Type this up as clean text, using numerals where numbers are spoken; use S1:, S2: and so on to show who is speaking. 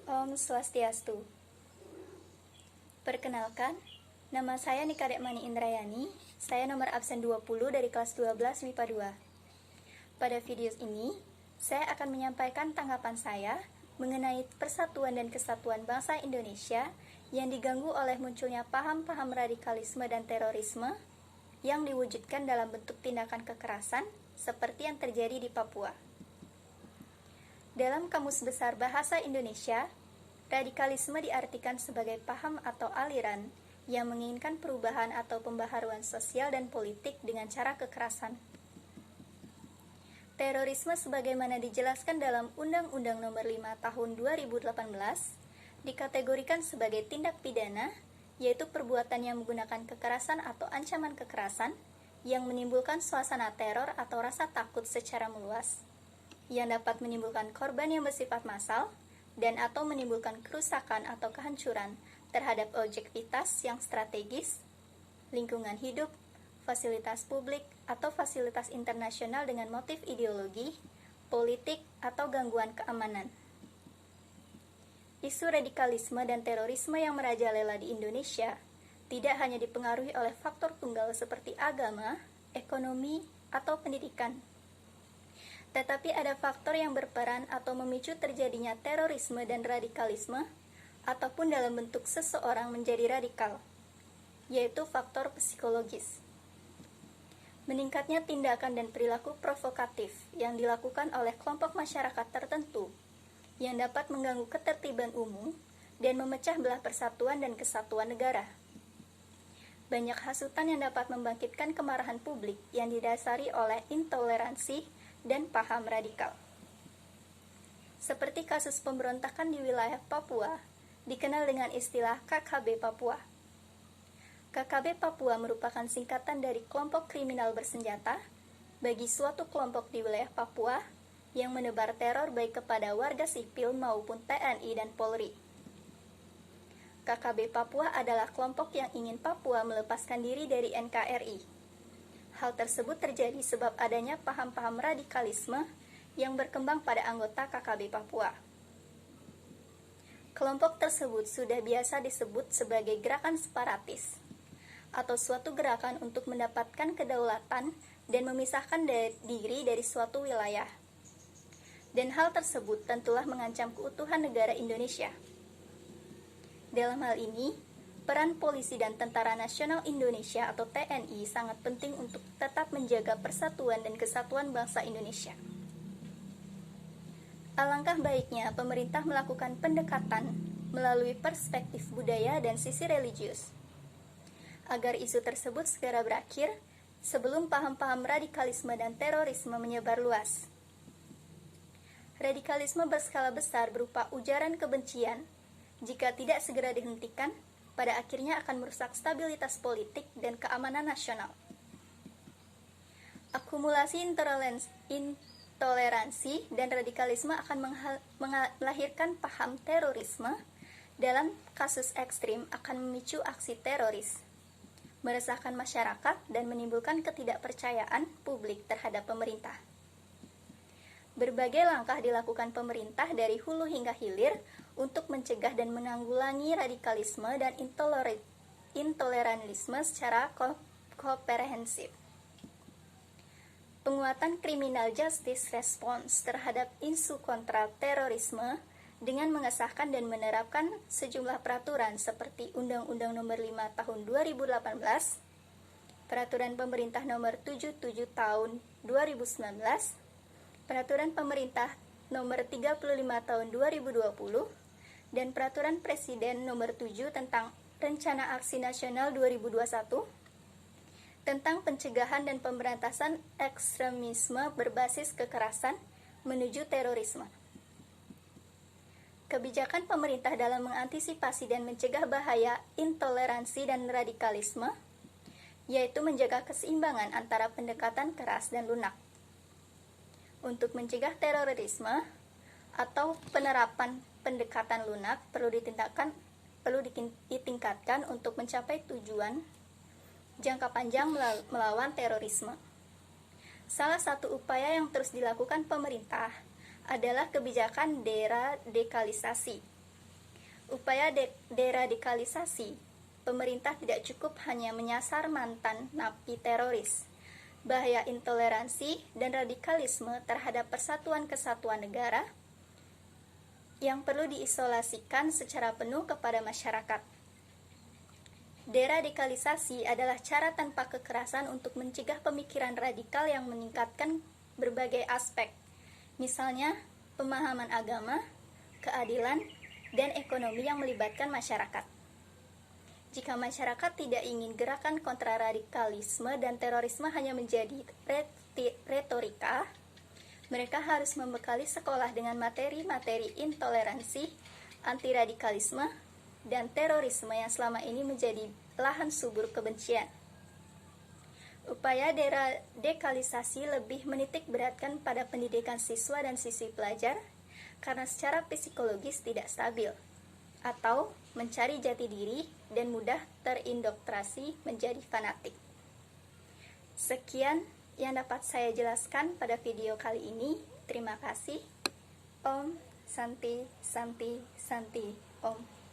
S1: Om Swastiastu. Perkenalkan, nama saya Nika Dekmani Indrayani. Saya nomor absen 20 dari kelas 12 MIPA 2. Pada video ini, saya akan menyampaikan tanggapan saya mengenai persatuan dan kesatuan bangsa Indonesia yang diganggu oleh munculnya paham-paham radikalisme dan terorisme yang diwujudkan dalam bentuk tindakan kekerasan seperti yang terjadi di Papua. Dalam Kamus Besar Bahasa Indonesia, radikalisme diartikan sebagai paham atau aliran yang menginginkan perubahan atau pembaharuan sosial dan politik dengan cara kekerasan. Terorisme sebagaimana dijelaskan dalam Undang-Undang Nomor 5 Tahun 2018 dikategorikan sebagai tindak pidana, yaitu perbuatan yang menggunakan kekerasan atau ancaman kekerasan yang menimbulkan suasana teror atau rasa takut secara meluas, yang dapat menimbulkan korban yang bersifat massal dan atau menimbulkan kerusakan atau kehancuran terhadap objektivitas yang strategis, lingkungan hidup, fasilitas publik, atau fasilitas internasional dengan motif ideologi, politik, atau gangguan keamanan. Isu radikalisme dan terorisme yang merajalela di Indonesia tidak hanya dipengaruhi oleh faktor tunggal seperti agama, ekonomi, atau pendidikan, tetapi ada faktor yang berperan atau memicu terjadinya terorisme dan radikalisme, ataupun dalam bentuk seseorang menjadi radikal, yaitu faktor psikologis. Meningkatnya tindakan dan perilaku provokatif yang dilakukan oleh kelompok masyarakat tertentu yang dapat mengganggu ketertiban umum dan memecah belah persatuan dan kesatuan negara. Banyak hasutan yang dapat membangkitkan kemarahan publik yang didasari oleh intoleransi dan paham radikal. Seperti kasus pemberontakan di wilayah Papua, dikenal dengan istilah KKB Papua. KKB Papua merupakan singkatan dari kelompok kriminal bersenjata bagi suatu kelompok di wilayah Papua yang menebar teror baik kepada warga sipil maupun TNI dan Polri. KKB Papua adalah kelompok yang ingin Papua melepaskan diri dari NKRI. Hal tersebut terjadi sebab adanya paham-paham radikalisme yang berkembang pada anggota KKB Papua. Kelompok tersebut sudah biasa disebut sebagai gerakan separatis, atau suatu gerakan untuk mendapatkan kedaulatan dan memisahkan diri dari suatu wilayah. Dan hal tersebut tentulah mengancam keutuhan negara Indonesia. Dalam hal ini, peran polisi dan Tentara Nasional Indonesia atau TNI sangat penting untuk tetap menjaga persatuan dan kesatuan bangsa Indonesia. Alangkah baiknya pemerintah melakukan pendekatan melalui perspektif budaya dan sisi religius, agar isu tersebut segera berakhir sebelum paham-paham radikalisme dan terorisme menyebar luas. Radikalisme berskala besar berupa ujaran kebencian, jika tidak segera dihentikan, pada akhirnya akan merusak stabilitas politik dan keamanan nasional. Akumulasi intoleransi dan radikalisme akan melahirkan paham terorisme. Dalam kasus ekstrim akan memicu aksi teroris, meresahkan masyarakat dan menimbulkan ketidakpercayaan publik terhadap pemerintah. Berbagai langkah dilakukan pemerintah dari hulu hingga hilir untuk mencegah dan menanggulangi radikalisme dan intoleransialisme secara komprehensif. Penguatan criminal justice response terhadap isu kontra terorisme dengan mengesahkan dan menerapkan sejumlah peraturan seperti Undang-Undang Nomor 5 Tahun 2018, Peraturan Pemerintah Nomor 77 Tahun 2019, Peraturan Pemerintah Nomor 35 Tahun 2020, dan Peraturan Presiden Nomor 7 tentang Rencana Aksi Nasional 2021 tentang pencegahan dan pemberantasan ekstremisme berbasis kekerasan menuju terorisme. Kebijakan pemerintah dalam mengantisipasi dan mencegah bahaya intoleransi dan radikalisme, yaitu menjaga keseimbangan antara pendekatan keras dan lunak. Untuk mencegah terorisme atau penerapan pendekatan lunak perlu ditingkatkan untuk mencapai tujuan jangka panjang melawan terorisme. Salah satu upaya yang terus dilakukan pemerintah adalah kebijakan deradikalisasi Upaya deradikalisasi, pemerintah tidak cukup hanya menyasar mantan napi teroris. Bahaya intoleransi dan radikalisme terhadap persatuan kesatuan negara yang perlu diisolasikan secara penuh kepada masyarakat. Deradikalisasi adalah cara tanpa kekerasan untuk mencegah pemikiran radikal yang meningkatkan berbagai aspek, misalnya pemahaman agama, keadilan, dan ekonomi yang melibatkan masyarakat. Jika masyarakat tidak ingin gerakan kontraradikalisme dan terorisme hanya menjadi retorika, mereka harus membekali sekolah dengan materi-materi intoleransi, antiradikalisme, dan terorisme yang selama ini menjadi lahan subur kebencian. Upaya deradikalisasi lebih menitik beratkan pada pendidikan siswa dan siswi pelajar karena secara psikologis tidak stabil, atau mencari jati diri dan mudah terindoktrasi menjadi fanatik. Sekian yang dapat saya jelaskan pada video kali ini. Terima kasih. Om Santi Santi Santi Om.